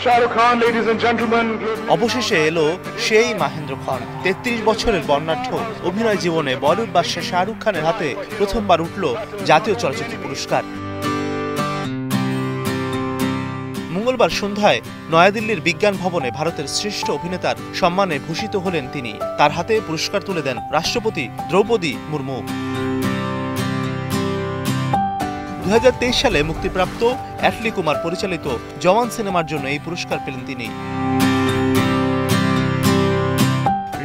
Shahrukh Khan, ladies and gentlemen. অবশেষে এলো সেই মহেন্দ্র খান। ৩৩ বছরের বর্ণাঢ্য অভিনয় জীবনে বলিউড বাদশা শাহরুখ খানের হাতে প্রথমবার উঠল জাতীয় চলচ্চিত্র পুরস্কার। মঙ্গলবার সন্ধ্যায় নয়াদিল্লির বিজ্ঞান ভবনে ভারতের শ্রেষ্ঠ অভিনেতার সম্মানে ভূষিত হলেন তিনি। তার হাতে পুরস্কার তুলে দেন রাষ্ট্রপতি দ্রৌপদী মুর্মু। ২০২৩ সালে মুক্তিপ্রাপ্ত অ্যাটলি কুমার পরিচালিত জওয়ান সিনেমার জন্য এই পুরস্কার পেলেন তিনি।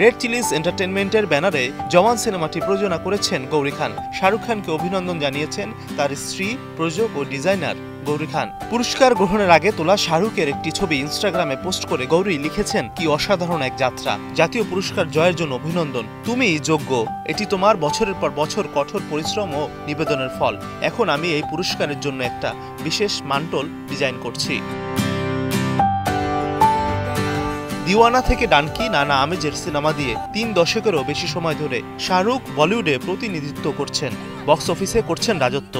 রেড চিলিজ এন্টারটেইনমেন্টের ব্যানারে জওয়ান সিনেমাটি প্রযোজনা করেছেন গৌরী খান। শাহরুখ খানকে অভিনন্দন জানিয়েছেন তার স্ত্রী, প্রযোজক ও ডিজাইনার গৌরী খান। পুরস্কার গ্রহণের আগে তোলা শাহরুখের একটি ছবি ইনস্টাগ্রামে পোস্ট করে গৌরী লিখেছেন, কি অসাধারণ এক যাত্রা, জাতীয় পুরস্কার জয়ের জন্য অভিনন্দন, তুমি যোগ্য, এটি তোমার বছরের পর বছর কঠোর পরিশ্রম ও নিবেদনের ফল। এখন আমি এই পুরস্কারের জন্য একটা বিশেষ মান্টল ডিজাইন করছি। দিওয়ানা থেকে ডানকি নানা আমেজের সিনেমা দিয়ে ৩ দশকেরও বেশি সময় ধরে শাহরুখ বলিউডে প্রতিনিধিত্ব করছেন, বক্স অফিসে করছেন রাজত্ব।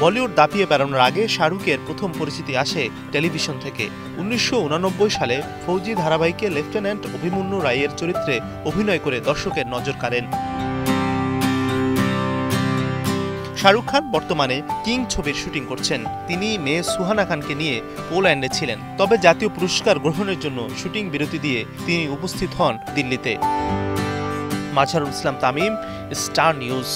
বলিউড দাপিয়ে বেড়ানোর আগে শাহরুখের প্রথম পরিচিতি আসে টেলিভিশন থেকে। ১৯৮৯ সালে ফৌজি ধারাবাহিকে লেফটেন্যান্ট অভিমন্যু রায়ের চরিত্রে অভিনয় করে দর্শকের নজর কাড়েন। শাহরুখ খান বর্তমানে কিং ছবির শুটিং করছেন। তিনি মেয়ে সুহানা খানকে নিয়ে পোল্যান্ডে ছিলেন। তবে জাতীয় পুরস্কার গ্রহণের জন্য শুটিং বিরতি দিয়ে তিনি উপস্থিত হন দিল্লিতে। Mazharul Islam Tamim, star news.